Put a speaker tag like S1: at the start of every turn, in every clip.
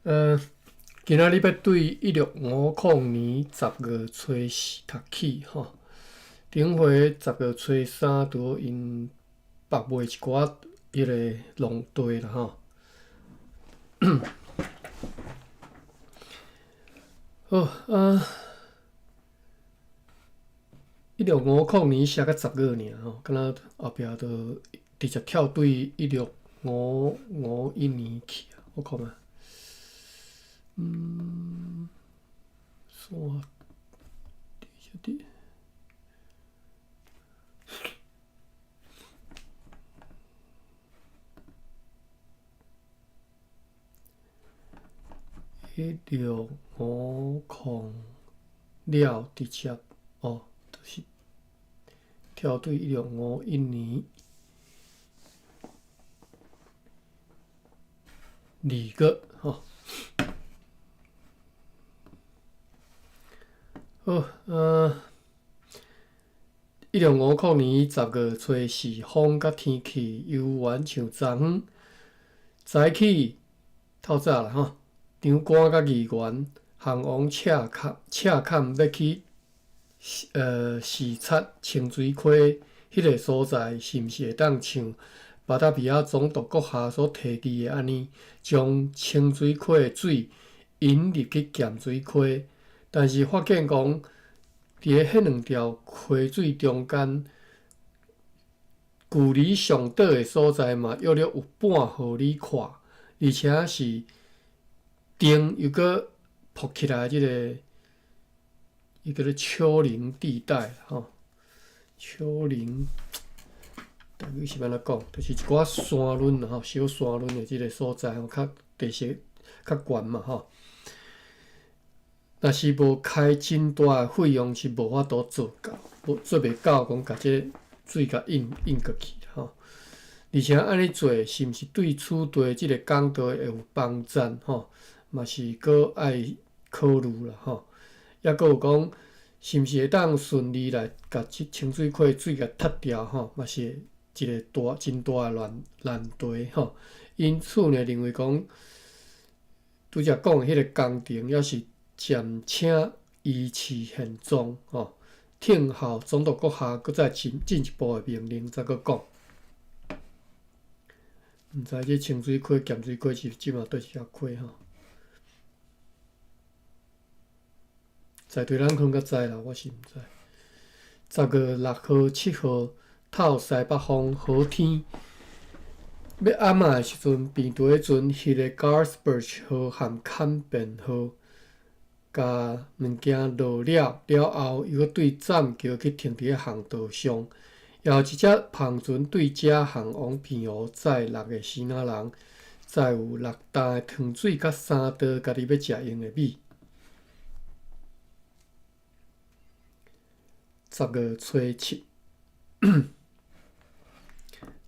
S1: 今仔日要对1650年10月初4读起吼。顶回10月初3拄因绑卖一寡迄个农地啦吼。好1650年写到10月尔吼，敢若后壁就直接跳对1651年去啊。我看嘛，线伫1650了直接就是跳对1651年2月吼。好1650年10月初4，风甲天气悠远像昨昏。早起透早啦吼，长官甲议员项王赤坎要去视察清水溪迄个所在，是毋是会当像巴达比亚总督阁下所提议的安尼，将清水溪的水引入去咸水溪？但是发现讲，伫咧迄两条溪水中间，距离上岛的所在嘛，约略有半毫米宽，而且是顶又搁铺起来即个伊叫做丘陵地带吼。丘陵，大概是安怎讲？就是一寡山峦啦吼，小山峦的即个所在吼，较地势较悬嘛吼。若是无开真大的费用，是无法度做到，做袂到讲甲即个水甲引过去吼。而且安尼做，是毋是对取地即个港道会有帮助吼？嘛是搁爱考虑啦吼。抑搁有讲，是毋是会当顺利来甲即清水溪水甲踢掉吼？嘛是一个真大的难题吼。因此呢，认为讲，拄则讲的迄个工程也是暂请依次现状吼，听候总督阁下搁再进一步的命令再搁讲。毋知这清水溪、咸水溪是即马倒一条溪吼？在对咱可能较知啦，我是毋知。10月6号、7号透西北风，好天。要暗暝的时阵，边队迄阵迄个 Garsbridge 号和坎边号，甲物件落了后，又搁对栈桥去停伫咧航道上。然后一只篷船对遮航往平湖载6个死仔人，载有6担的糖水甲3刀家己要食用的米。10月初7，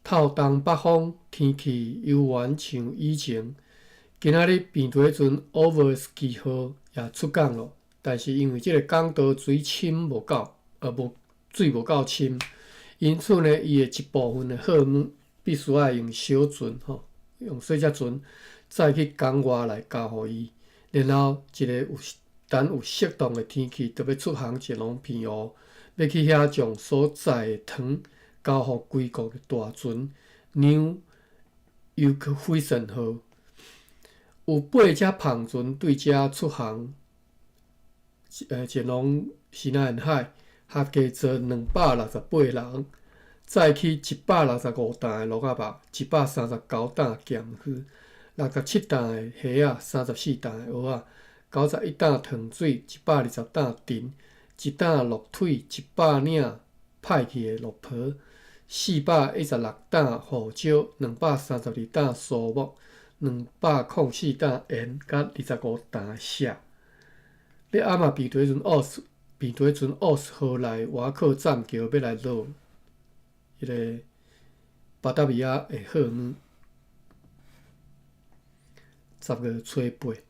S1: 透东北风，天气悠远像以前。今仔日边队迄阵 Overski 号也出港了，但是因为即个港道水无够深。因此呢，伊的一部分的货物必须要用小船吼，用小只船再去港外来交互伊，然后等有适当的天气，就要出航前往平湖，要去遐将所载的糖交互归国的大船 New Euphrates 号。有8只篷船对遮出航，前往西南沿海。合计坐268人，载去165担的鹿仔肉，139担咸鱼，67担的虾仔，34担的蚵仔，91担糖水，120担藤，1担鹿腿，100领歹去的鹿婆，416担胡椒，232担酥木，204担盐，甲25担的蟹。要暗暝边队迄阵奥斯号来瓦克栈桥要来落迄个巴达比亚的货物。10月初8，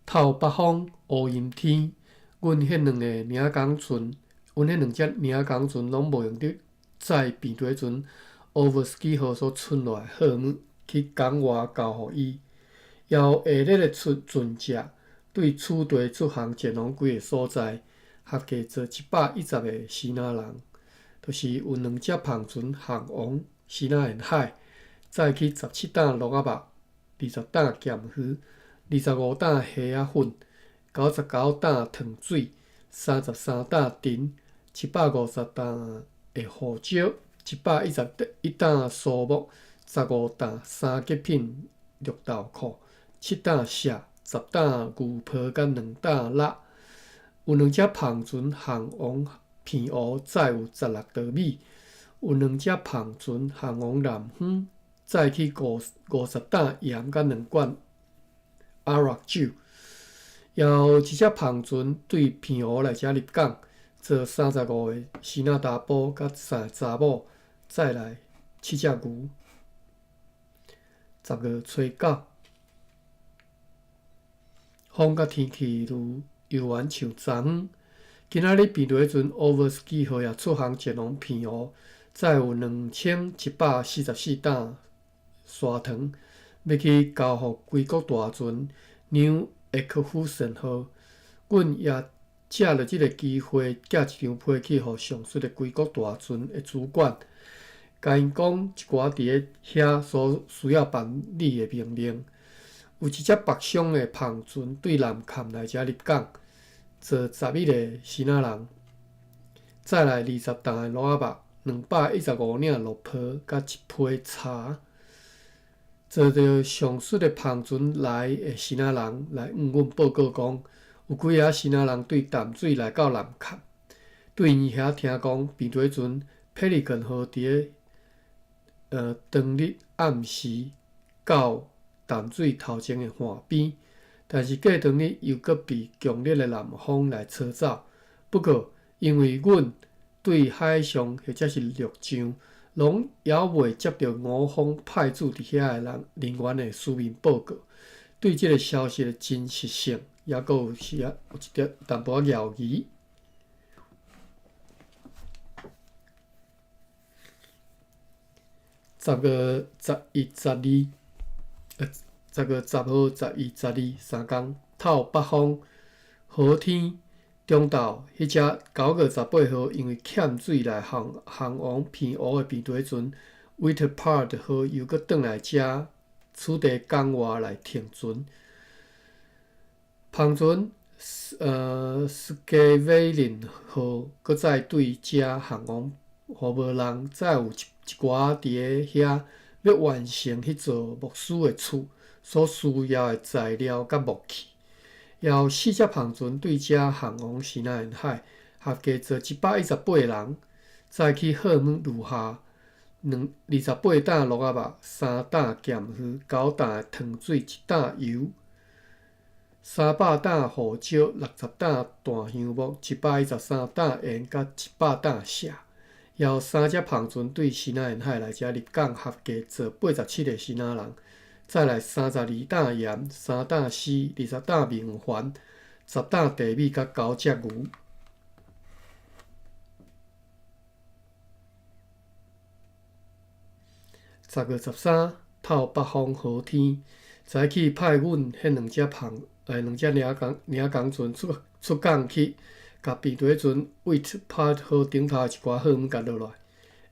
S1: 透北风，乌阴天。阮迄两只领港船拢无用伫载边队迄阵 Overski 号所剩落的货物。去港外交互伊，邀下日的船只对此地出航前往几个所在，合计做110个希腊人，就是有2只篷船航往希腊沿海，载去17担鹿仔肉、20担咸鱼、25担虾仔粉、99担糖水、33担藤、750担的胡椒、111担酥木、15担三极品绿豆蔻、7担蟹、10担牛皮甲2担肉。有2只篷船航往片湖，载有16稻米；有2只篷船航往南方，载去50担盐甲2罐阿拉酒。也有1只篷船对片湖来遮入港，坐35个希腊查甫甲3个查某，载来7只牛。10月初9，风甲天气如悠远像昨昏。今仔日便船 Overski 号也出航前往片湖，载有2144担砂糖，要去交互归国大船 New Eckhofen 号。阮也借着即个机会寄一张批去互上述的归国大船的主管，甲因讲一寡伫咧遐所需要办理的命令。有1只北上的篷船对南坎来遮入港，坐11个希腊人，载来20担的鹿仔肉、215领鹿皮甲1批茶。坐着上述的篷船来的希腊人来向阮报告讲，有几个希腊人对淡水来到南坎，对因遐听讲便船 Pelican 号伫咧当日暗时到淡水头前的岸边，但是过当日又搁被强烈的南风来吹走。不过，因为阮对海上或者是陆上，拢还未接到我方派驻伫遐的人员的书面报告，对即个消息的真实性也搁有一淡薄仔犹疑。10月11、12，10月10号、11、12三天，透北风，好天。中昼，迄只9月18号因为欠水来航往片湖的便船 Wittepart 号又搁转来遮此地港外来停船。篷船Skeveling 号搁再对遮航往湖无人，再有一寡伫咧遐要完成迄座牧师的厝所需要的材料甲木器。也有4只篷船对遮航往希腊沿海，合计坐118个人，载去荷尔路下28担鹿仔肉、3担咸鱼、9担糖水、1担油、300担胡椒、60担大香木、113担盐甲100担蟹。也有3只篷船对希腊沿海来遮入港，合计坐87个希腊人。再来32担盐、3担丝、20担面环、10担地米甲9只牛。10月13，透北风好天，早起派阮迄2只领工船出港去，甲便船 Wittepart 号顶头一寡货物甲落来。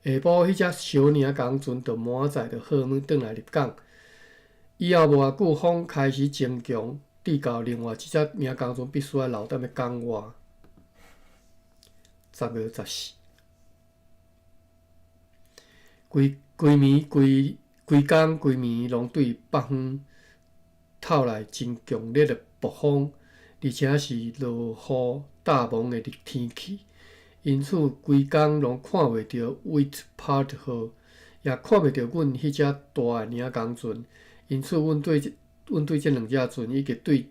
S1: 下晡迄只小领工船就满载着货物转来入港。以后无偌久，风开始增强，直到另外一只领工船必须要留踮咧港外。10月14，规工规暝拢对北方透来真强烈的暴风，而且是落雨大蒙的天气，因此规工拢看袂到 Wittepart 号，也看袂到阮迄只大的领工船。因此，阮对这2只船以及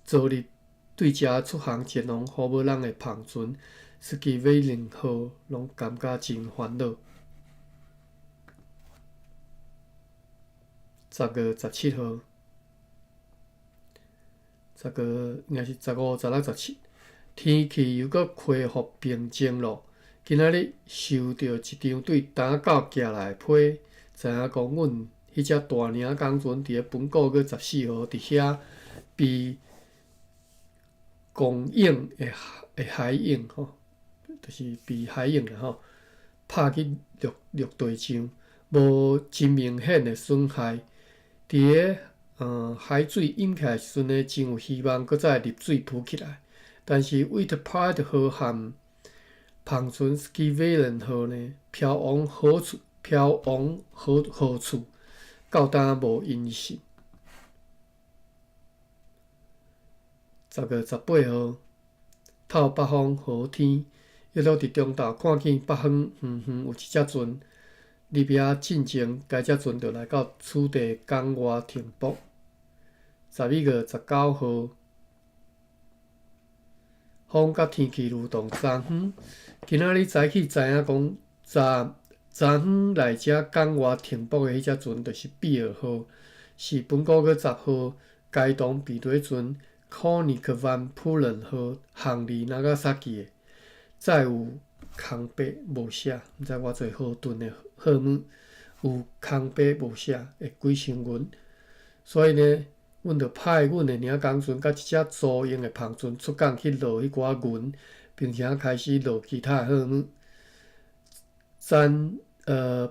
S1: 昨日对遮出航前往湖无人的篷船 Skeveling 号，拢感觉真烦恼。10月17号应该是15、16、17，天气又搁恢复平静咯。今仔日收到一张对胆狗寄来的批，知影讲阮迄只大领港船伫咧本国个14号伫遐被公映的海影吼，就是被海影啦吼，拍去陆地上，无真明显的损害。伫咧海水淹起来时阵呢，真有希望搁再入水浮起来。但是 Whitpride 号和帆船 Skiveland 号呢，漂往何处？到今无音讯。10月18号，透北方好天，一路伫中昼看见北方远远有一只船，入遐进前，该只船就来到此地港外停泊。11月19号，风甲天气如同昨昏。今仔日早起知影讲，昨昏来遮港外停泊的迄只船，就是比尔号，是本国个10号该当避雷船 Konik van Pulen 号航离那加萨基的。再有空白无写，毋知偌济号吨的号码，有空白无写的几千元。所以呢，阮着派阮的领港船甲一只租用的帆船出港去落迄寡云，并且开始落其他的号码。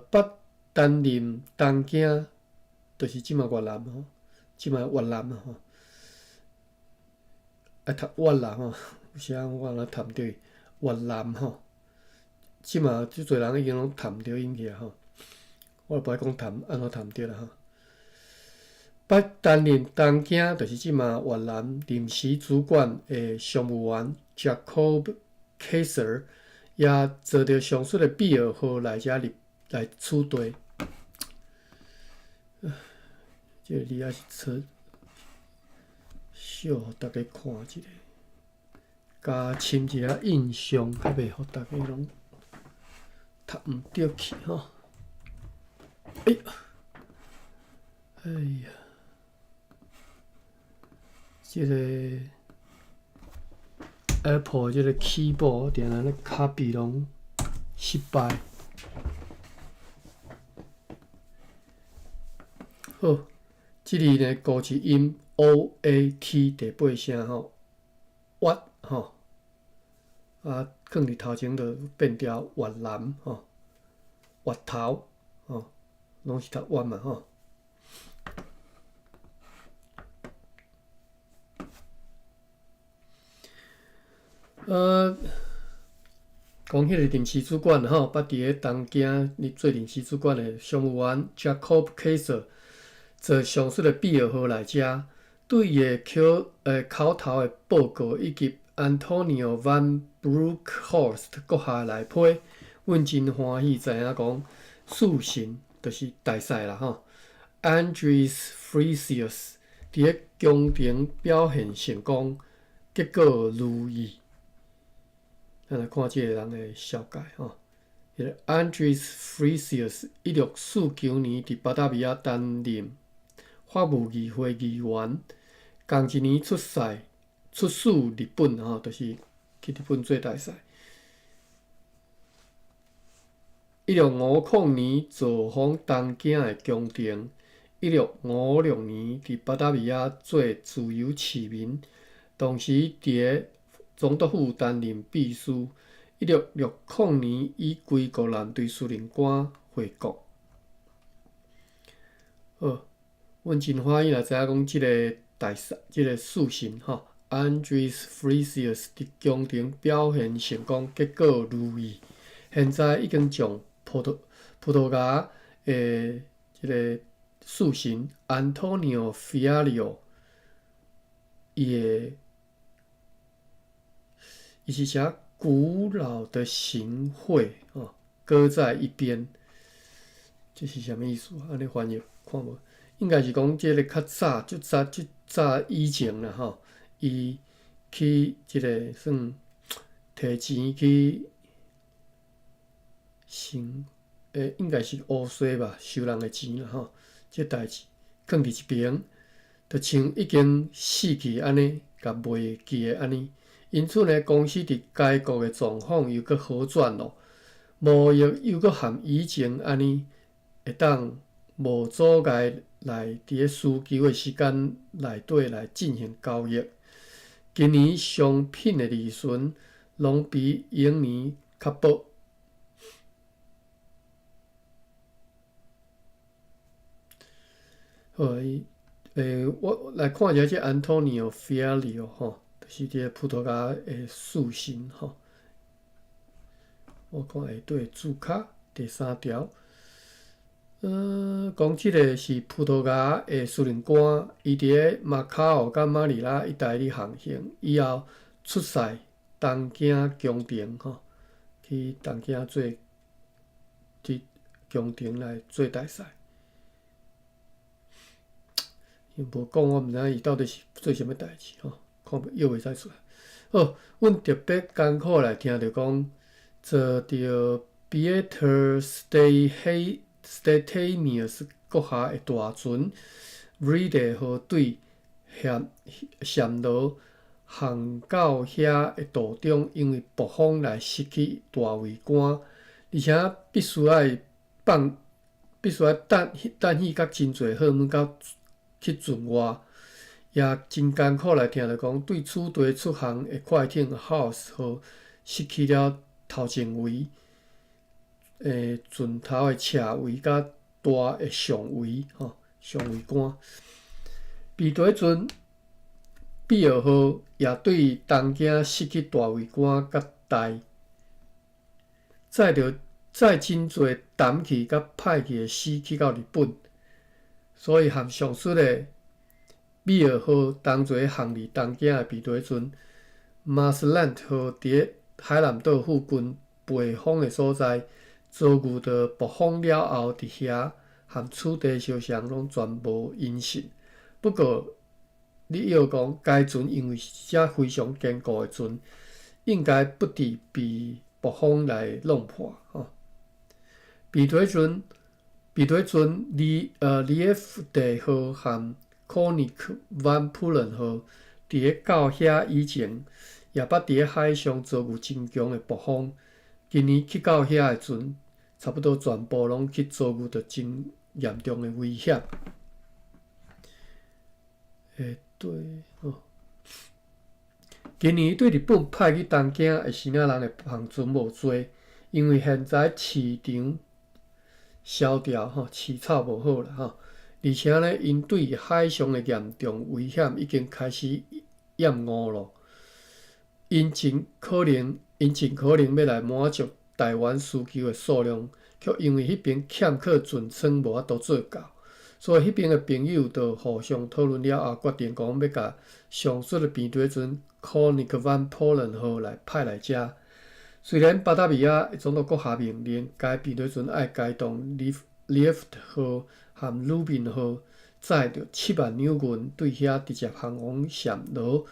S1: 北丹林东京，就是即马越南吼，即马越南吼，爱读越南吼，有时仔我若读毋对，越南吼，即马即侪人已经拢读毋对音去啊吼，我无爱讲读安怎读毋对啦吼。北丹林东京就是即马越南临时主管的商务员 Jacob Kaiser， 也坐着上述的比尔号来遮来取队。这个字也是小互大家看一下，加深一下印象，较袂互大家拢读毋对去吼。哎呀，这个 Apple 这个 keyboard 定安尼 copy 拢失败。好，即字呢，古字音 OAT 第8声吼，wat 吼，啊，放伫头前就变调越南吼，越头吼，拢是读wat嘛吼。讲迄个临时主管吼，捌伫咧东京做临时主管的商务员 Jacob Kaiser， 做上述的比尔号来遮，对伊的口头的报告以及 Antonio van Broeckhorst 阁下来批，阮真欢喜知影讲，事情就是大赛啦吼。Andries Frisius 伫咧宫廷表现成功，结果如意。咱来看即个人的小解吼。迄个 Andries Frisius 1649年伫巴达维亚担任法务议会议员，同一年出使日本吼，就是去日本做大使。1650年造访东京的宫廷，1656年伫巴达维亚做自由市民，同时伫咧总督府担任秘书。1660年以归国舰队司令官回国。好，阮真欢喜啦，知影讲即个即个事情吼 ，Andries Frisius 伫宫廷表现成功，结果如意。现在已经将葡萄牙的即个事情 Antonio Fialio 伊是啥古老的行贿哦，搁在一边，这是啥物意思？安尼翻译看无？应该是讲即个较早、就早以前啦吼，伊去即个算摕钱去应该是乌西吧，收人的钱啦吼，即代志放伫一边，就像已经死去安尼，甲袂记的安尼。因此呢，公司伫该国的状况又搁好转咯，贸易又搁含以前安尼会当无阻碍来伫咧需求的时间内底来进行交易。今年商品的利润拢比永年较薄。好，我来看一下这 Antonio Fialio 吼，就是这葡萄牙的树神吼。我看下对注卡第3条，讲即个是葡萄牙的司令官，伊伫咧马卡奥甲马尼拉一带咧航行，以后出塞东京宫廷吼，去东京做伫宫廷来做大使。伊无讲，我毋知伊到底是做啥物代志吼，看又袂使出来。好，阮特别艰苦来听着讲，做着 Pieter Stenius 阁下的大船 Vrede 号队暹罗航到遐的途中，因为暴风来失去大桅杆，而且必须要等气甲真侪好物到去船外，也真艰苦来听着讲，对此地出航的快艇 House 号失去了头前桅、船头的侧桅甲大的上桅上桅杆。彼得船比尔号也对东京失去大桅杆甲台，载真侪氮气甲歹气的死去到日本。所以含上述的比尔号同齐航离东京的彼得船 Marseland 号伫咧海南岛附近北风的所在，遭遇到暴风了后，伫遐含此地烧伤拢全无音讯。不过，你要讲该船因为是只非常坚固的船，应该不致被暴风来弄破彼得船Lief 地号和 Konik van Pulen 号伫咧到遐以前，也捌伫咧海上遭遇真强的暴风。今年去到遐的船，差不多全部拢去遭遇到真严重的危险。对今年对日本派去东京的新仔人的航船无多，因为现在市场萧条饲草无好啦而且呢，因对海上的严重危险已经开始厌恶了。因尽可能要来满足台湾需求的数量，却因为迄边欠缺船舱无法度做到，所以迄边的朋友就互相讨论了后，决定讲要甲上述的平底船 Konik van Pulen 号来派来遮。虽然巴达维亚总统阁下命令，该平底船爱改动 Lief 号和 Lubin 号载着7万两银对遐直接航往暹罗。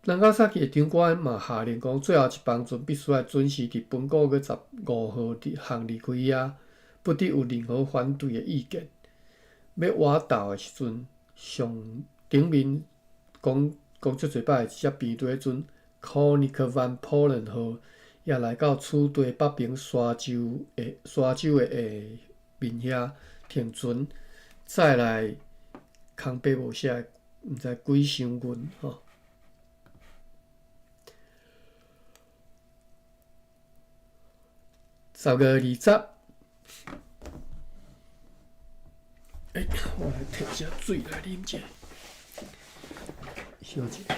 S1: 南高萨基的长官嘛下令讲，最后一帮船必须要准时伫本个月15号航离开遐，不得有任何反对的意见。要挖岛的时阵，上顶面讲足侪摆，只平底船 Konik van Pulen 号也来到此地北平沙洲的下面遐停船，再来空白无写，毋知几箱银10月20，我来摕些水来啉者，休一下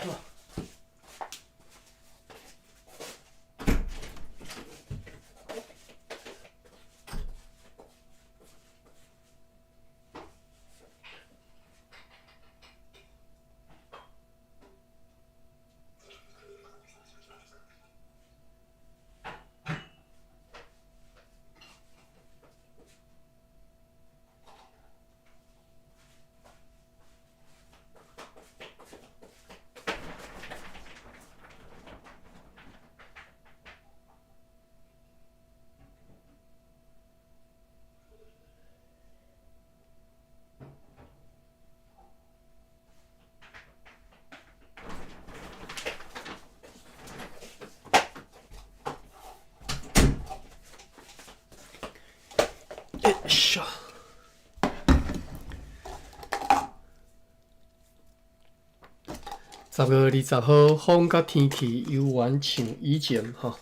S1: 10月20号，风甲天气犹原像以前吼。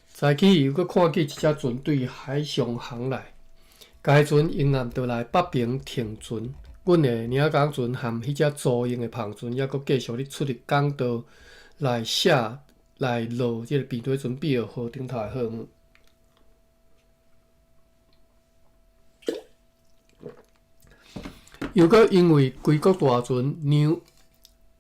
S1: 早起又搁看见一只船对海上航来，该船沿岸倒来北平停船。阮的领港船和迄只租用的篷船，还搁继续咧出入港道来落即个平底船8号顶头的货物。又搁因为归国大船 New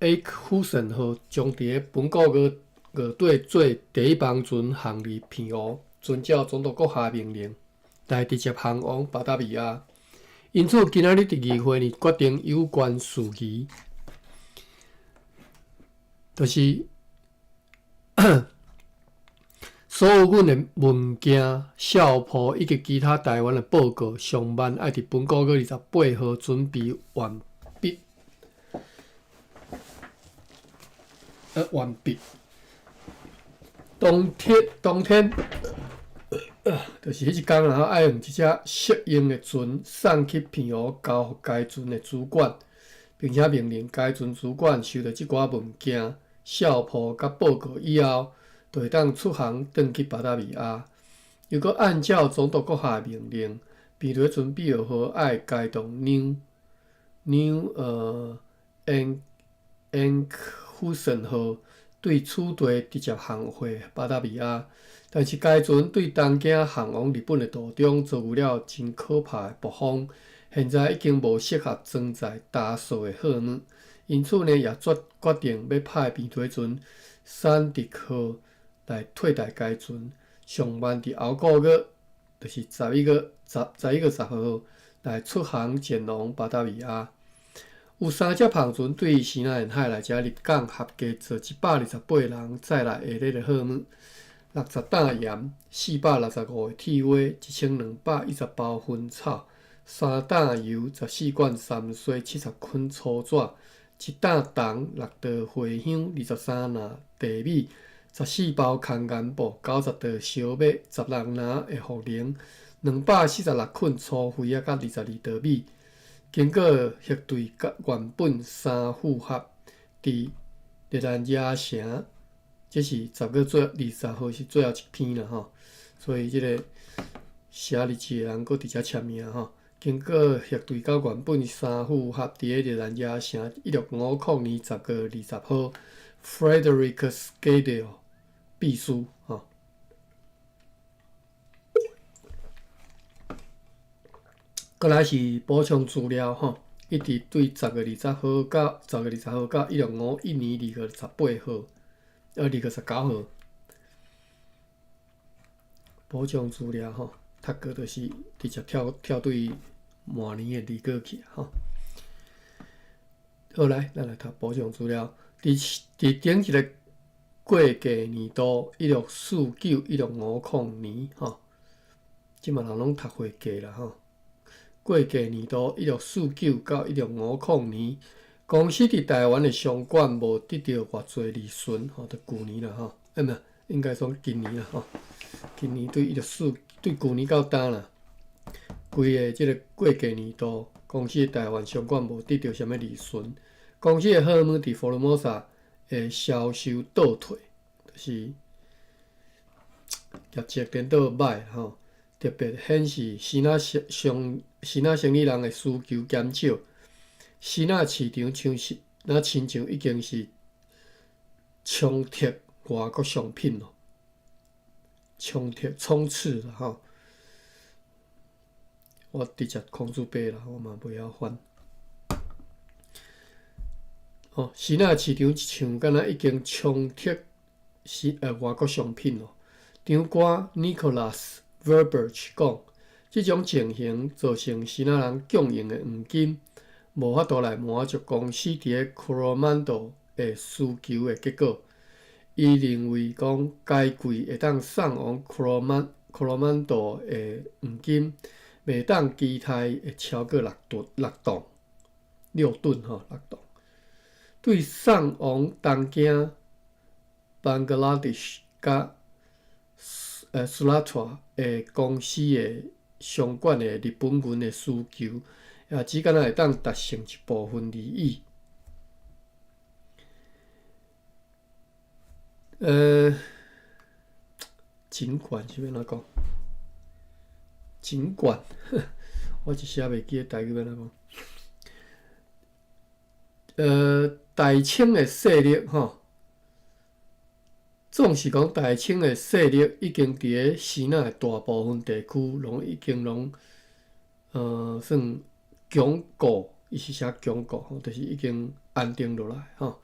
S1: Enkhuizen 号将伫咧本国月底做第一帮船航离澎湖，遵照总督阁下命令，来直接航往巴达维亚。因此，今仔日第2会呢决定有关事宜，就是所有阮的物件、校谱以及其他台湾的报告，上万爱伫本国月28号准备完毕。当天，就是迄一天啦，爱用一只适应的船送去澎湖，交予该船的主管，并且命令该船主管收到即寡物件、校谱甲报告以后，就会当出航转去巴达维亚。又搁按照总督阁下命令，平底船8号爱开动 New Enkhuizen 号对此地直接航回巴达维亚。但是该船对东京航往日本的途中遭遇了真可怕的暴风，现在已经无适合装载大数的货物，因此呢，也决定要派平底船三迪号来替代该船，上万伫后个月，就是11月10号来出航前往巴达维亚。有3只篷船对西南沿海来遮入港，合计坐128人，载来下列的货物：60担盐、465个铁蛙、1210包薰草、3担油、14罐三水、70捆粗纸、1担糖、6道茴香、23篮茶米、14包空颜布、90道烧麦、16篮的茯苓、246捆粗灰仔甲22道米。经过核对原本3副盒伫日兰野城，这是10月20号是最后一篇啦吼，所以这个写日记的人搁伫遮签名吼。经过核对到原本3副盒伫咧日兰野城1650年10月20号 ，Frederick Scadell 秘书吼。过来是补充资料吼，一直对10月20号到1651年2月18号，2月19号补充资料吼，读过就是直接跳对明年的2月去吼。好来，咱来读补充资料。伫顶一个过继年度1649-1650年吼，即嘛人拢读会记啦吼。过继年度1649到1650年，公司伫台湾的商馆无得到偌侪利润，吼，就旧年啦吼，应该说今年啦吼，今年对旧年到当啦，规个即个过继年度，公司的台湾商馆无得到啥物利润，公司的货物伫福尔摩沙的销售倒退，就是业绩颠倒歹吼。特别显示新仔生理人的需求减少，新仔市场亲像已经是充斥外国商品咯，充斥啦吼。我直接控制白啦，我嘛袂晓翻。新仔市场像敢若已经充斥外国商品咯。长官 Nicholas Verberge 讲，即种情形造成新仔人供应的黄金无法度来满足公司伫咧 Coromandel 的需求的结果。伊认为讲，该柜会当送往 Coromandel 的黄金，袂当期待会超过6吨6吨。对送往东京、Bangladesh 甲苏拉托的公司的商馆的日本银的需求，也只敢若会当达成一部分利益。尽管是要安怎讲？尽管，我一时也袂记台语要安怎讲。大清的势力吼，总是讲大清的势力已经伫咧西南的大部分地区，已经算巩固，伊是写巩固吼，就是已经安定落来吼。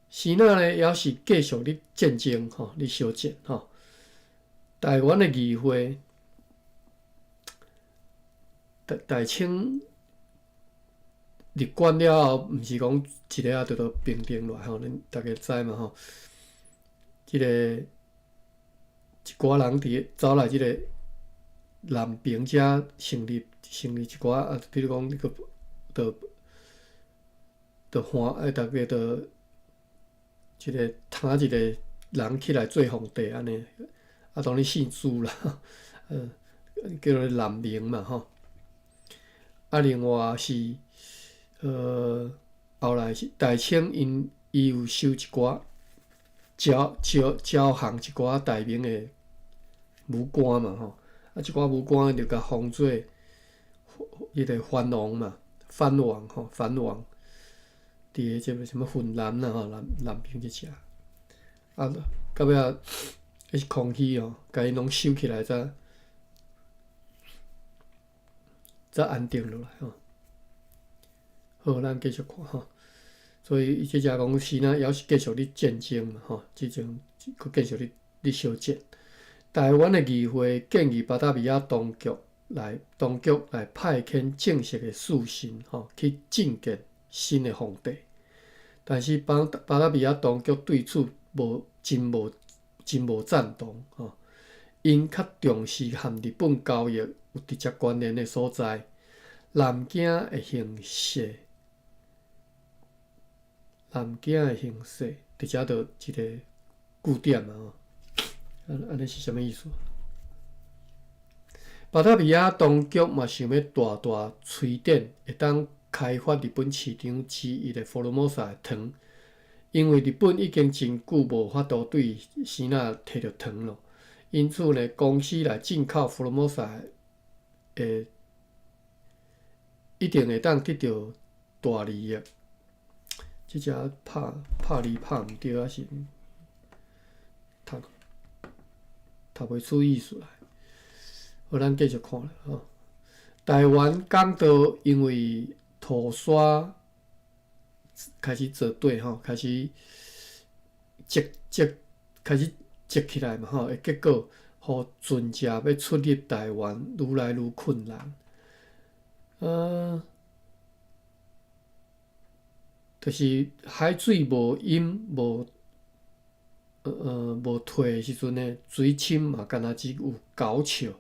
S1: 西南呢，也是继续咧战争吼，咧相战吼。台湾的议会，大清入关了后，毋是讲一个啊就平定落来吼，恁大家知嘛吼？即个一寡人伫走来即个南平遮成立一寡啊，比如讲迄个，大家一个摊一个人起来做皇帝安尼，啊当然姓朱啦，叫做南明嘛吼。啊，另外是后来是大清伊有收一寡招降一寡大明的武官嘛吼，啊，即寡武官就甲封做迄个藩王嘛，藩王吼，藩王。伫个即个什么云南啦吼，南平即只，啊，到尾啊，迄是空虚哦，甲因拢收起来才安定落来吼。好，咱继续看吼。所以伊即只讲西南也是继续咧战争嘛吼，即种佫继续咧相战。台湾的议会建议巴达维亚当局来派遣正式的使臣吼去觐见新的皇帝，但是巴达维亚当局对此真无赞同吼，因较重视和日本交易有直接关联的所在，南京的形势，直接就一个据点嘛吼，安尼是啥物意思？巴达维亚当局嘛想要大推展会当开发日本市场之一的福尔摩沙的糖，因为日本已经真久无法度对西南摕到糖咯，因此呢，公司来进口福尔摩沙的一定会当得到大利益。即只拍字拍毋对，还是读袂出意思来。好，咱继续看啦吼。台湾港岛因为土沙开始做对吼，开始积起来嘛吼，结果互船只要出入台湾愈来愈困难。就是海水无饮无退的时阵呢，水深嘛，敢若只有9尺，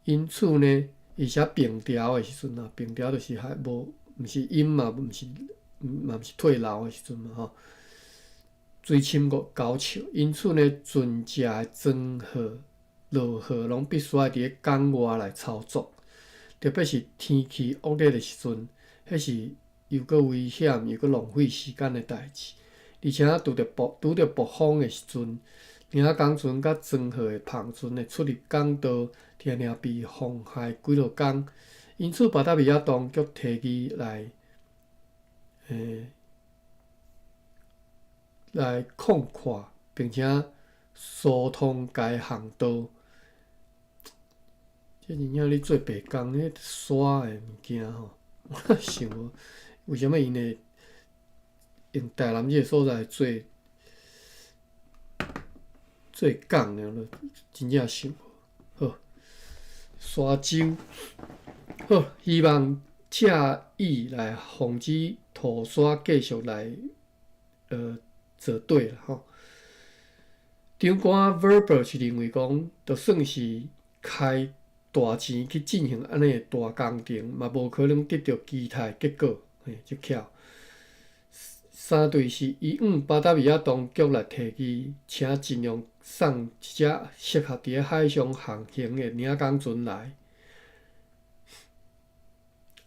S1: 因此呢，而且平调的时阵啊，平调就是还无，毋是饮嘛，毋是退流的时阵嘛吼，水深9尺，因此呢，船只的装货、落货拢必须要伫咧港外来操作，特别是天气恶劣的时阵，迄是又搁危险又搁浪费时间的代志，而且拄着暴风的时阵，领工船甲装货的篷船会出入港道，常常被妨害几落工。因此，巴达维亚当局提议来扩阔，并且疏通该航道。这真正咧做白工，迄沙的物件吼，我想无为什么因会用台南这个所在做港呢？真正想无好。沙洲好，希望借以来防止土沙继续来做对啦吼。长官 Verber 是认为讲，就算是开大钱去进行安尼的大工程，嘛无可能得到期待结果，真巧。三对是以巴达维亚当局来提议，请尽量送一只适合伫咧海上航行的领工船来，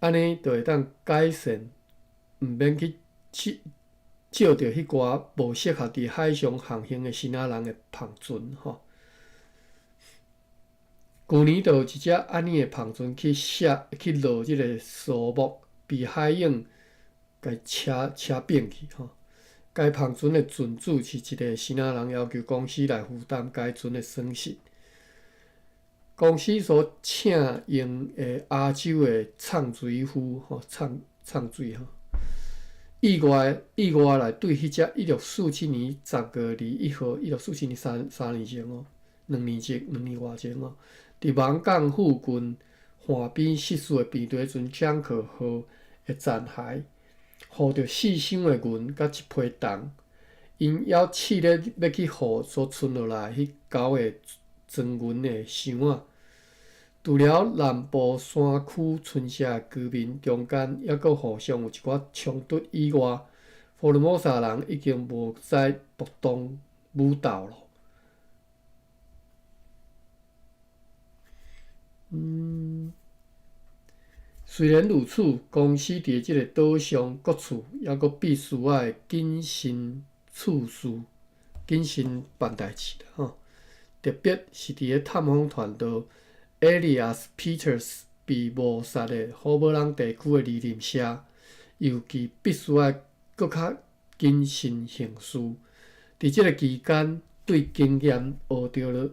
S1: 安尼就会当改善，毋免去照着迄寡无适合伫海上航行的新仔人的篷船吼。旧年就有一只安尼的篷船去落即个树木，被海涌甲车扁去吼。该篷船的船主是一个新仔人，要求公司来负担该船的损失。公司所请用的亚洲的唱水夫吼，唱水吼。意外来对迄只1647年10月21号，1647年3年前哦，2年外前哦，伫芒港附近岸边失事的平底船江可号的残骸，护着4箱的银甲1批铜，因还试咧要去护所存落来迄9个装银的箱仔。除了南部山区村社的居民中间还佫互相有一寡冲突以外，福尔摩沙人已经无再搏动武斗了。虽然如此，公司伫即个岛上各处还佫必须要谨慎处事、谨慎办代志啦吼。特别是伫个探访团队 Elias Peters 被谋杀的好无人地区的离任社，尤其必须要搁较谨慎行事。伫即个期间，对经验学着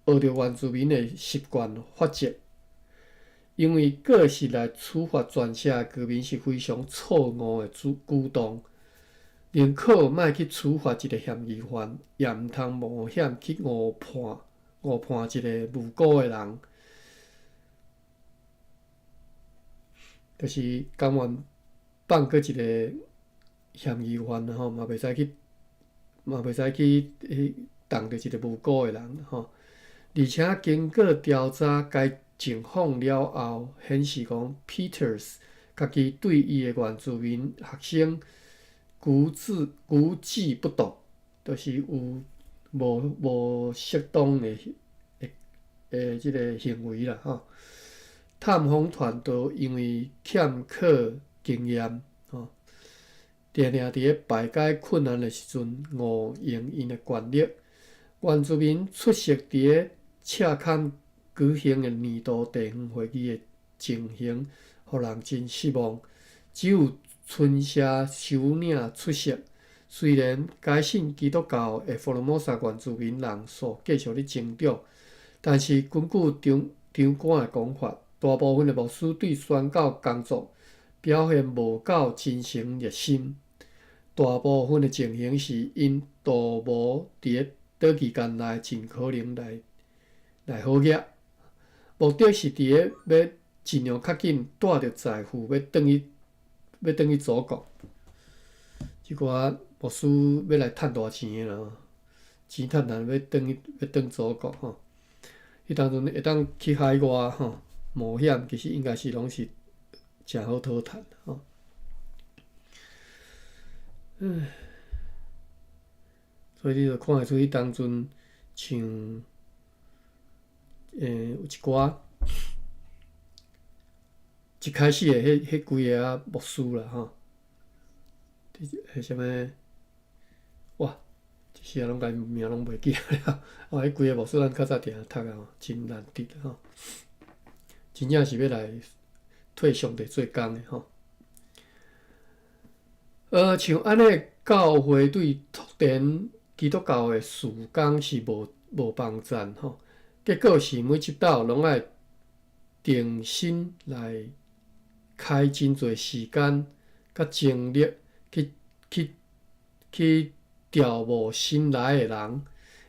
S1: 原住民的习惯法则。因为个是来处罚全社的居民是非常错误的举动，宁可莫去处罚一个嫌疑犯，也毋通冒险去误判一个无辜的人。就是甘愿放过一个嫌疑犯吼，嘛袂使去动着一个无辜的人吼。而且经过调查，该情况了后，显示讲 Peters 家己对伊的原住民学生举止不当，就是有无适当的即个行为啦吼。探访团队因为欠缺经验吼，常常伫咧排解困难的时阵误用因的权力。原住民出席伫咧赤坎举行的年度地方会议的情形，互人真失望。只有村社首领出席。虽然改信基督教的福尔摩沙原住民人数继续咧增长，但是根据场馆的讲法，大部分的牧师对宣教工作表现无够真诚热心。大部分的情形是因度无伫咧短期间内尽可能来好业。目的是伫咧要尽量较紧带着财富要转去祖国。即寡牧师要来趁大钱诶啦，钱趁来要转祖国吼。迄当阵会当去海外吼冒险，其实应该是拢是诚好讨趁吼。所以你就看会出迄当阵像有一寡一开始的迄几个啊牧师啦吼，迄什么哇，一时拢甲因名拢袂记了。哦，迄几个牧师咱较早定读啊，真难得吼，真正是要来替上帝做工的吼。像安尼，教会对拓展基督教的事工是无帮赞吼。结果是每一斗拢爱定心来开真侪时间甲精力去招募新来的人，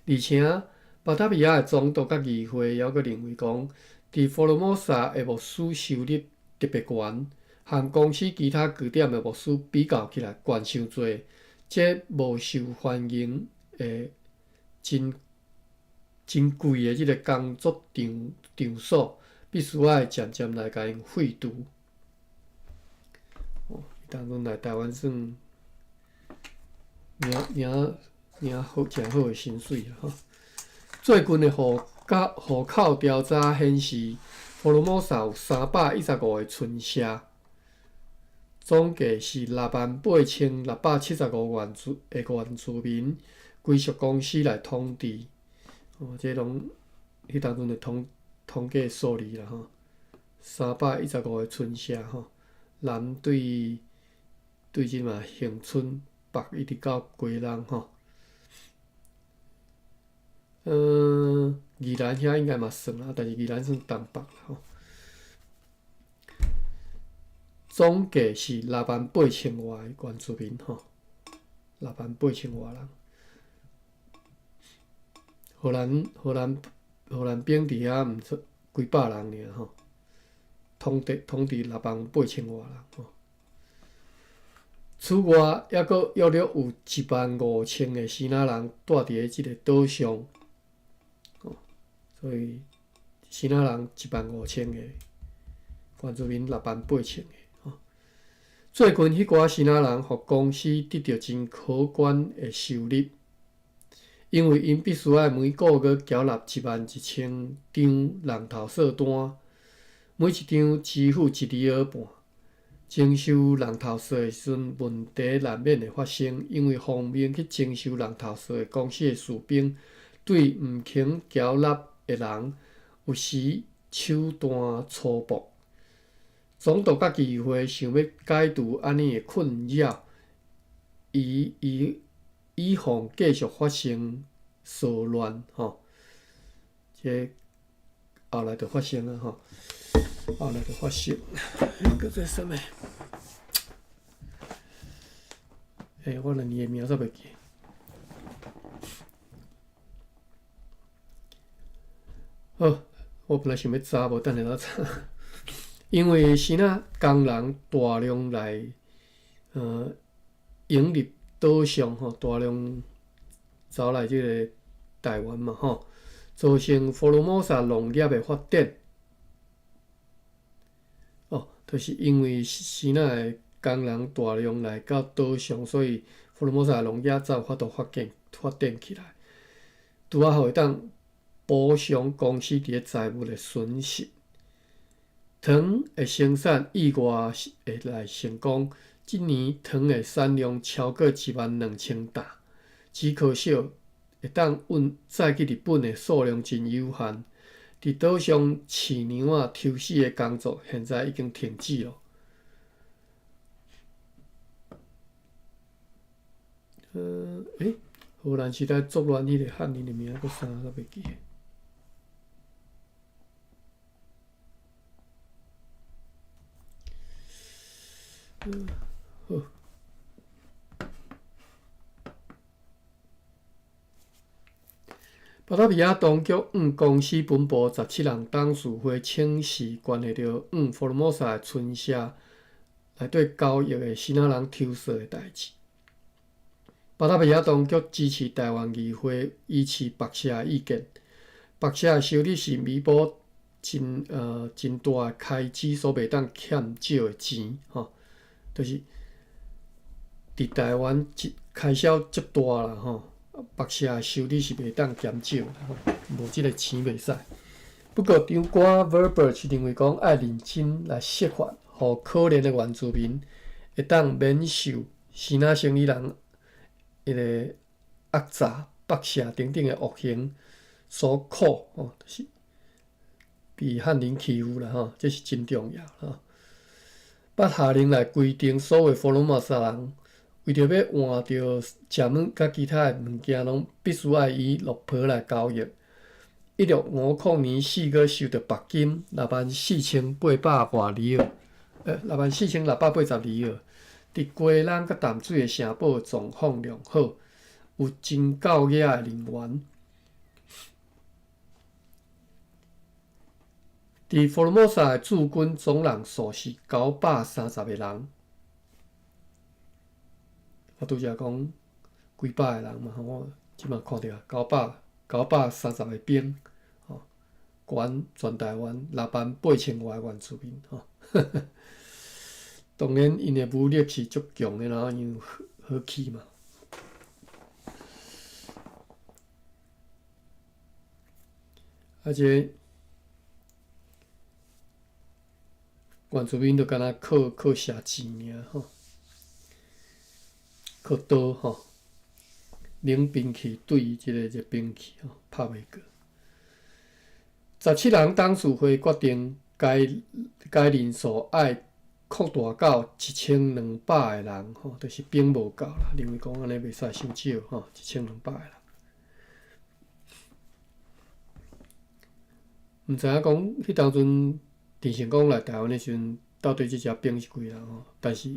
S1: 而且巴达比亚的总督甲议会还佫认为讲，伫福尔摩沙的牧师收入特别悬，和公司其他据点的牧师比较起来悬伤侪，这无受欢迎的真贵的即个工作场所，必须要渐渐来甲因废除。当阵来台湾算领好诚好的薪水啦吼。最近的户口调查显示，福尔摩沙有315个村社，总计是68675原住民归属公司来统治。这拢迄当阵的统计数字啦吼，315个村社吼，南对即嘛恒春，北一直到归人吼。宜兰遐应该嘛算啦，但是宜兰算东北啦吼。总计是68000外个原住民吼，68000外人。荷兰兵伫遐毋出几百人尔吼，统治68000外人吼。此外，还佫约略有15000个希腊人住伫咧即个岛上，所以希腊人15000个，原住民68000个。最近迄寡希腊人，互公司得到真可观的收入，因为因必须要每个月缴纳11000张人头税单，每一张支付1厘半。征收人头税的时阵，问题难免会发生，因为方便去征收人头税的公司的士兵，对毋肯缴纳的人，有时手段粗暴。总督甲议会想要解除安尼的困扰，以防继续发生骚乱吼。这后来就发生了吼，后来就发生，叫做啥物？我连伊的名煞袂记。好，我本来想要查，无等下再查。因为先工人大量来引入岛上吼，大量走来即个台湾嘛吼，造成福尔摩沙农业的发展。就是因为先的工人大量来到岛上，所以福尔摩沙农业才有法度发展起来，拄啊互伊当补偿公司伫咧财务的损失。糖的生产意外会来成功，今年糖的产量超过12000担，只可惜会当载去日本的数量真有限。伫岛上饲牛仔抽丝的工作，现在已经停止了。荷兰时代作乱迄个汉人的名，佫啥煞袂记。好。巴达比亚当局公司本部17人董事会请示关系到福尔摩沙的村社内底交易的希腊人抽税的代志。巴达比亚当局支持台湾议会依持白社的意见，白社的收入是弥补真大的开支所袂当欠少的钱吼，就是伫台湾开销足大啦吼。白社的收入是袂当减少的，无即个钱袂使。不过，长官 Verberg 认为讲爱认真来设法，互可怜的原住民会当免受希腊生理人迄个压榨、白社等等的恶行所苦就是被汉人欺负啦吼，这是真重要吼。捌下令来规定，所有福尔摩沙人为着要换着食物甲其他的物件，拢必须要以落皮来交易。1650年4月收到罚金64800外里尔，64680里尔。伫鸡卵甲淡水的城堡状况良好，有真够野的人员。伫福尔摩沙的驻军总人数是930个人。我拄则讲几百个人嘛，我即马看到930个兵，全台湾68000外原住民当然，因的武力是足强的，然后因好气嘛。而且原住民就敢若靠射箭尔吼，靠刀吼，冷兵器对即个热兵器吼，拍袂过。17人董事会决定该人数爱扩大到1200个人吼，就是并无够啦，认为讲安尼袂使伤少吼，1200个人。毋知影讲迄当阵郑成功来台湾的时阵，到底即只兵是几人吼？但是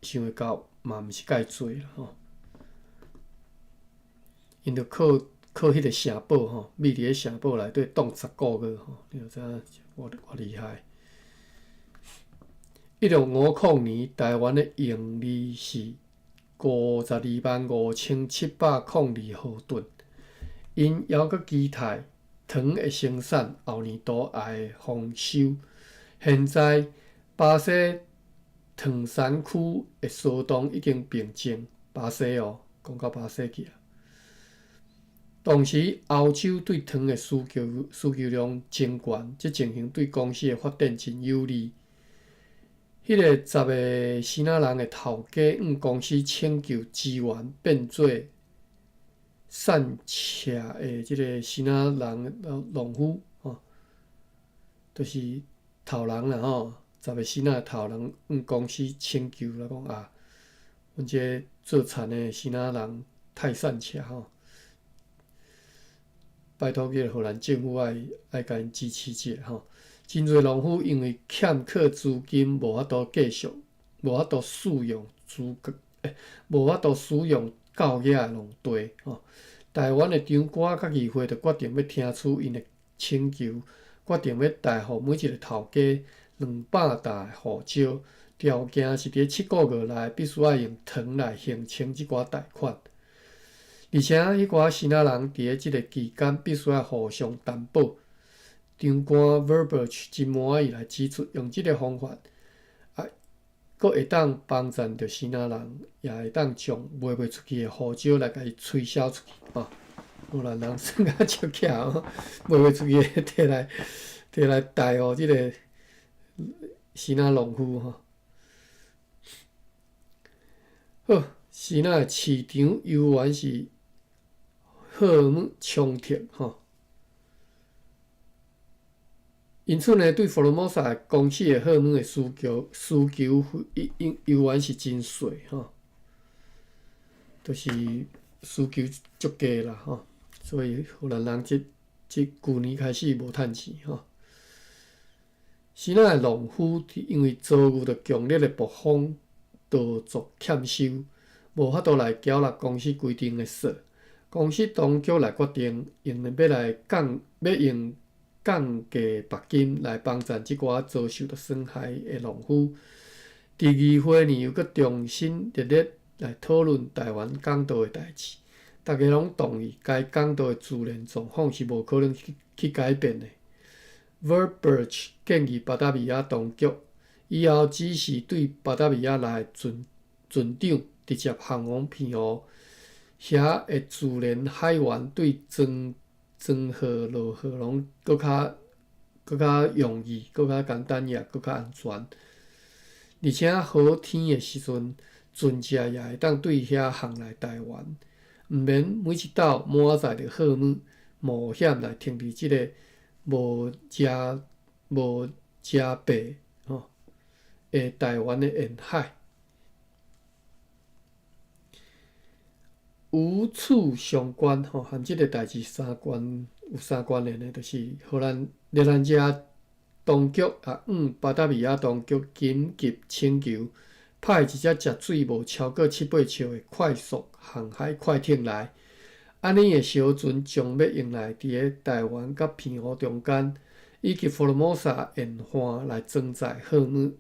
S1: 想会到嘛，毋是介侪啦吼。因着靠迄个城堡吼，秘伫个城堡内底挡10个月吼，你就知影偌厉害。1650年，台湾的盈利是525702毫吨，因犹阁期待糖的生产后年度也会丰收。现在巴西糖产区的số量已经平静，巴西哦，讲到巴西去啊。同时，欧洲对糖的需求量增悬，这情形对公司的发展真有利。迄个10个新仔人的头家向公司请求资源，变做善车的即个新仔人农夫吼，就是头人啦吼，10个新仔头人向公司请求来讲啊，阮这做田的新仔人太善车吼。拜托迄个荷兰政府爱甲因支持者吼，真侪农夫因为欠缺资金，无法度继续，无法度使用够野的农地吼。台湾的长官甲议会就决定要听取因的请求，决定要贷予每一个头家200沓的护照，条件是伫7个月内必须要用糖来还清即寡贷款。而且，迄寡新仔人伫即个期间必须要互相担保。长官 Verburch 真满意来指出，用即个方法，佫会当帮助着新仔人，也会当将卖袂出去的护照来甲伊推销出去吼。荷兰人算较足巧吼，卖袂出去的摕来贷予即个新仔农夫吼。好，新仔的市场游园是荷尔蒙冲突吼，因此呢，对佛罗摩萨公司的荷尔蒙的需求游园是真细吼，就是需求足低啦吼，所以荷兰人即去年开始无趁钱吼。新仔的农夫因为遭遇着强烈的暴风，导致欠收，无法度来缴纳公司规定的税。公司当局来决定，要用降价罚金来帮助即寡遭受到损害的农夫。第二会呢又搁重新热烈来讨论台湾港岛的代志，大家拢同意该港岛的自然状况是无可能去改变的。Verburch 建议巴达维亚当局以后只是对巴达维亚内船长直接航往澎湖。遐的自然海源对庄河、落河拢搁较容易、搁较简单也搁较安全。而且好天的时阵，船只也会当对遐航来台湾，毋免每一道满载着货物冒险来停伫即个无遮白吼的台湾的沿海。与此相关吼，和即个代志有相关联的，就是热兰遮当局向巴达维亚当局紧急请求，派一只食水无超过7-8尺的快速航海快艇来。安尼的小船将要用来伫个台湾甲澎湖中间，以及佛罗摩萨沿岸来装载货物。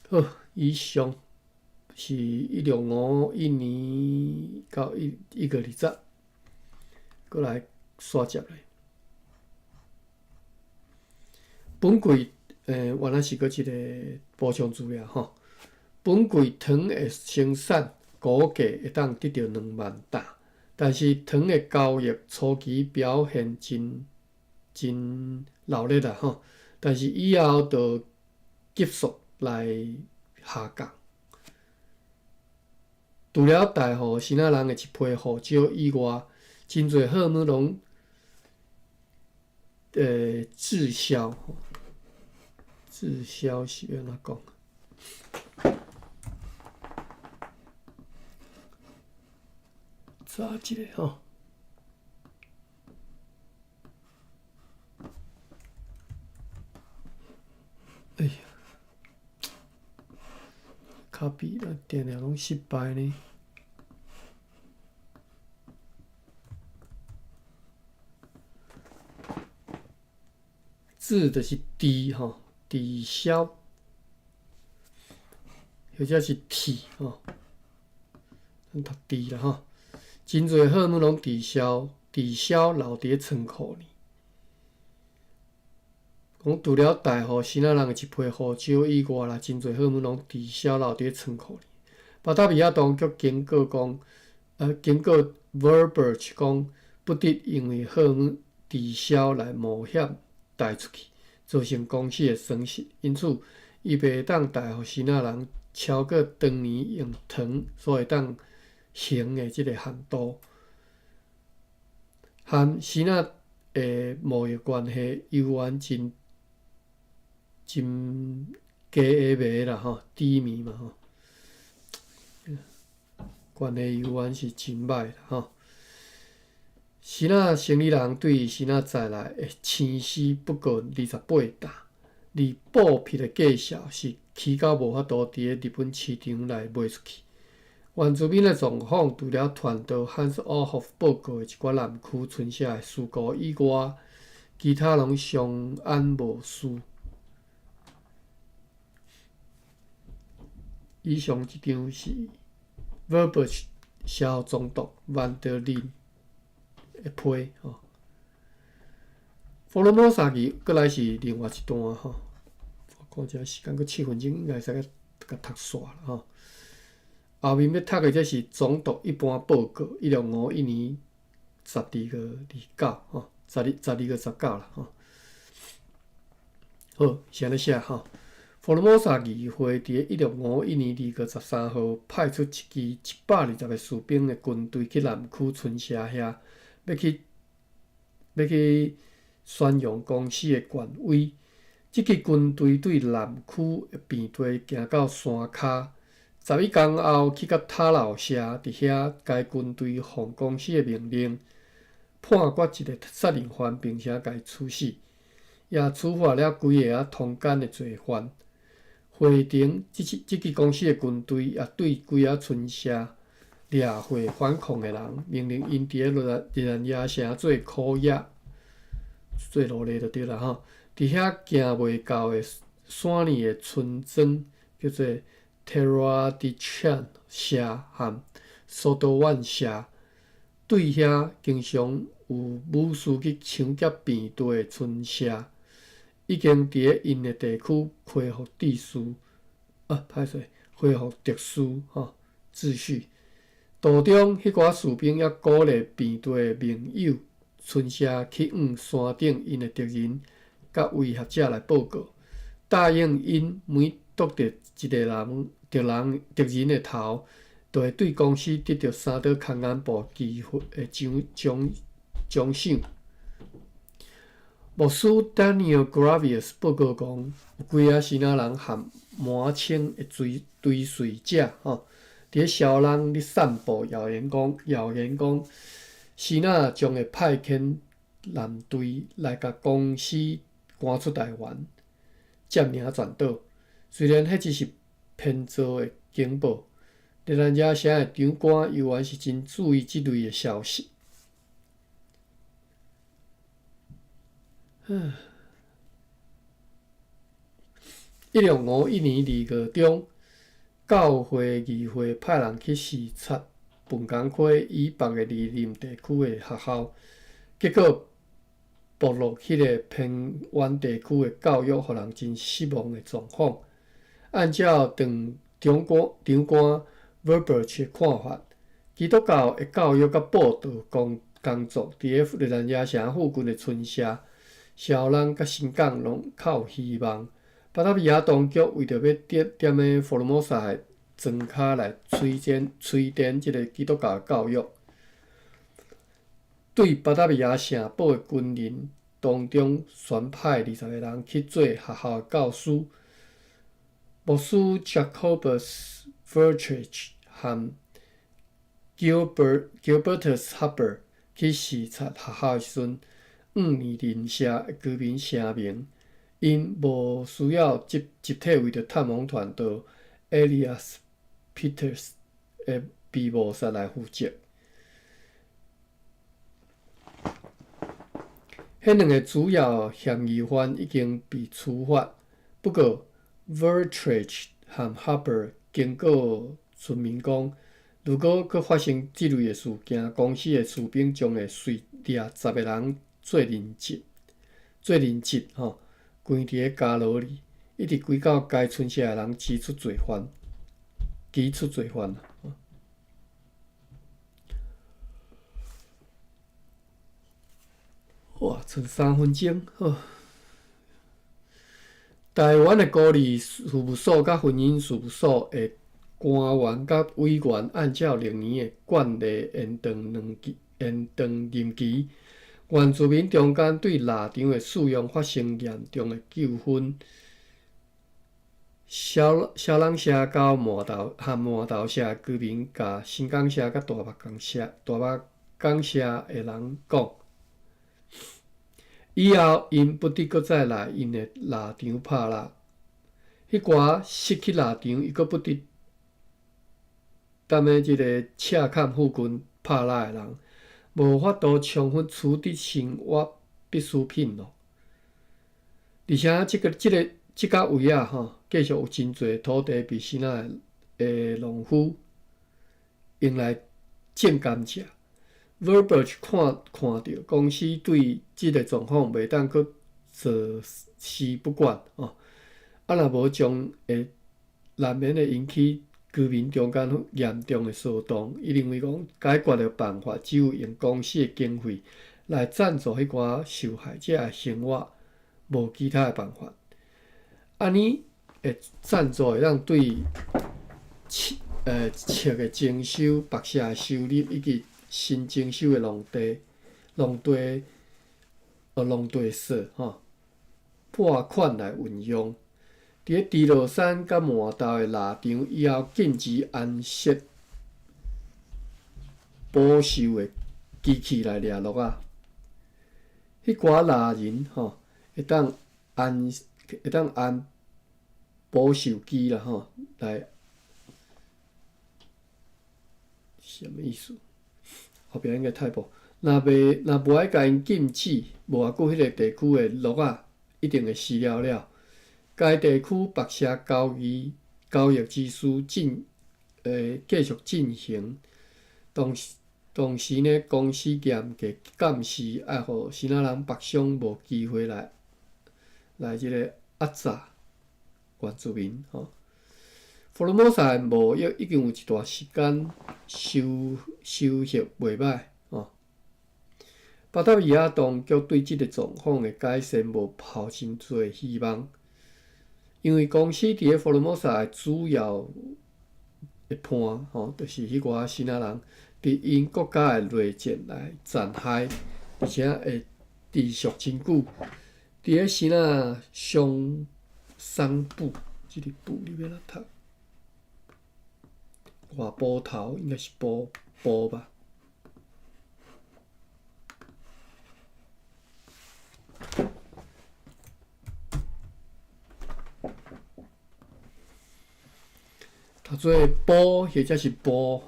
S1: 好。以上是1651年到1月20，过来刷接咧。本季原来是搁一个补充资料吼。本季糖的生产估计会当得到2万担，但是糖的交易初期表现真真闹热啦吼，但是以后就急速来下降。除了大户新仔人的一批护照以外，真侪货物拢滞销。滞销是要安怎讲？查一下吼。哎呀，卡比咱电脑拢失败呢。滞就是滞吼，滞销，或者是替吼，咱读滞啦吼。真侪货物拢滞销，留伫仓库里。讲除了大户新仔人的一批护照以外啦，真侪货物拢滞销留伫仓库里。巴达比亚当局警告讲，经过 Verbiage 讲，不得因为货物滞销来冒险带出去，造成公司的损失。因此，伊袂当大互新仔人超过当年用糖所会当行的即个限度。和新仔的贸易关系犹原真低下迷啦吼，低迷嘛吼，关系犹原是真歹啦吼。新仔生意人对新仔载来的青丝不过28担，而报批的计数是起到无法度伫日本市场内卖出去。原住民的状况，除了传到汉斯奥霍夫报告的一寡南区村社的事故以外，其他拢相安无事。以上一张是 Verbiage 消总督 Vanderlyn 的批吼。Formosa 过来是另外一段吼，我看一下时间，阁7分钟，应该使甲读煞啦吼。后面要读的这是总督一般报告，1651年12月29吼，12月19啦吼。好，是安尼写吼。Formosa 议会伫1651年2月13号派出一支120个士兵的军队去南区村社遐，要去宣扬公司的权威。这支军队对南区的平地行到山骹。11天后，去到塔楼社，伫遐该军队奉公司的命令，判决一个杀人犯，并且甲伊处死，也处罚了几个通奸的罪犯。会庭，这支公司的军队也对几个村社掠获反抗的人，命令因伫日兰野城做苦役，做奴隶就对啦吼。伫遐行袂到的山里的村庄叫做 Terra di Chan 社和 Sodowan 社，对遐经常有武士去抢劫平地的村社，已经伫因的地区恢复秩序，恢复秩序秩序。途中，迄寡士兵也鼓励平地的盟友村社去往山顶因的敌人甲威胁者来报告，答应因每夺得一个敌人的头，就会对公司得到3道空安部机会的奖赏。牧师 Daniel Gravius 报告讲，有几个新仔人和满清的追随者伫小人咧散布谣言讲，新仔将会派遣舰队来甲公司赶出台湾，占领全岛。虽然迄只是编造的警报，日兰野城的长官犹原是真注意即类的消息。1651年2月中，教会议会派人去视察本港区以北的离任地区的学校，结果暴露迄个偏远地区的教育，互人真失望的状况。按照长官 Verbiage 的看法，基督教的教育甲报道工作伫日兰野城附近的村社，小人甲新港拢较有希望。巴达比亚当局为着要点的福尔摩沙的庄脚来推展即个基督教教育，对巴达比亚城堡的军人当中选派20个人去做学校的教师。牧师 Jacobus Vertrich 和 Gilbertus Hubbard 去视察学校的时阵，年邻舍的居民声明，因无需要集体为着探访团到 Elias Peters 的被谋杀来负责。迄两个主要嫌疑犯已经被处罚，不过 Vertrich 和 Hubbard 经过村民讲，如果佫发生即类的事件，公司的士兵将会随掠10个人做人质，关伫个监牢里，一直归到该村社的人起出罪犯。哇，剩3分钟，好。台湾的孤儿事务所甲婚姻事务所的官员甲委员按照历年的惯例延长任期。原住民中间对腊肠的使用发生严重的纠纷。小人社交麻豆社的居民甲新港社甲大目港社的人讲，以后因不得搁再来因的腊肠拍蜡。迄寡失去腊肠伊搁不得即个赤坎附近拍蜡的人，无法度充分处理生活必需品咯。而且即个位继续有真侪土地被新仔的农夫用来种甘蔗。Verberch 看到公司对即个状况袂当阁坐视不管若无将会难免会引起居民中间严重的骚动。伊认为讲解决的办法只有用公司的经费来赞助迄寡受害者的生活，无其他的办法。安尼的赞助会当对册的征收、白社的收入以及新征收的农地税拨款来运用。伫咧猪肉山甲麻豆的腊肠以后禁止安设保收的机器来掠鹿仔。迄寡腊人会当安保收机啦来，什么意思？后壁应该太薄。若无爱甲因禁止，无偌久迄个地区的鹿仔一定会死了。该地区白社交易之事继续进行。同时呢，公司严格监视，爱互新仔人北上无机会来即个压榨原住民福尔摩沙的贸易已经有一段时间收获袂歹巴达维亚当局对即个状况的改善无抱真多希望，因为公司伫咧福尔摩沙的主要的伴就是迄寡新仔人，伫因国家的内战来残害，而且会持续真久。伫咧新仔商部，即个部你要哪读？外埔头应该是埔吧。读做埔或者是埔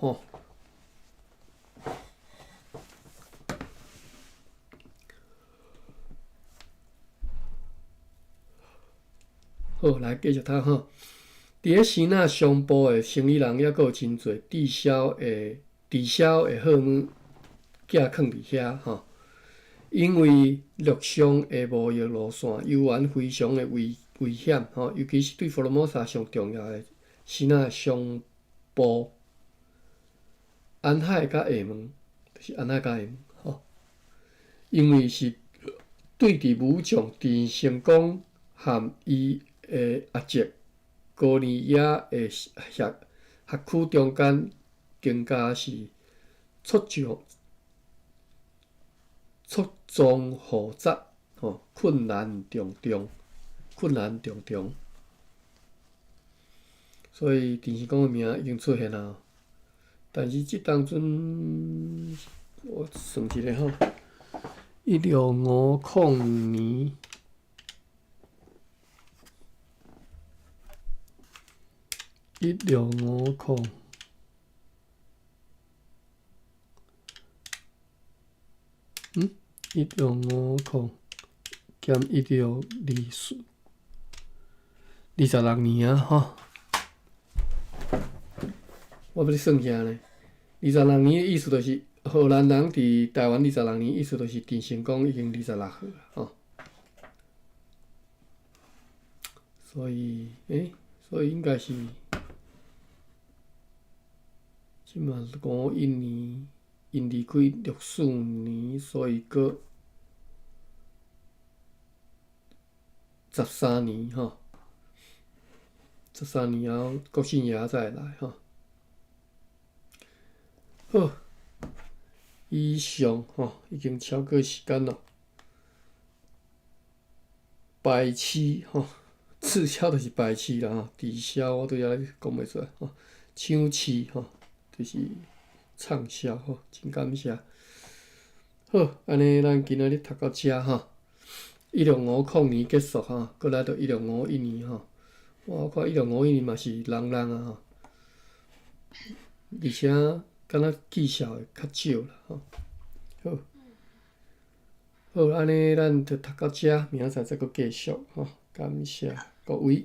S1: 好，来继续读伫咧新仔商部的生意人抑阁有真侪滞销的货物寄囥伫遐因为陆上的贸易路线游玩非常的危险尤其是对福尔摩沙上重要的新仔商部安海甲厦门，就是安海甲厦门因为是对伫武将陈成功和伊的阿叔高尼野的辖区中间，更加是错综复杂，困难重重。所以陈成功的名已经出现了，但是即当阵我算一下吼，1650年。1650，1650减1626年啊，吼！我要你算下呢。26年的意思就是荷兰人伫台湾26年，意思就是陈成功已经26岁啊，吼。所以应该是。即嘛是51年，因离开64年，所以搁13年吼，13年后国姓爷才会来吼。好，以上吼已经超过时间咯。白痴吼，赤鞘就是白痴啦吼，治销我对遐讲袂出来吼，抢翅吼。就是畅销吼，真感谢。好，安尼咱今仔日读到遮吼，1650年结束吼，搁来到1651年吼。我看1651年嘛是人啊吼，而且敢若记数会较少啦吼。好，好，安尼咱就读到遮，明仔载再搁继续吼，感谢各位。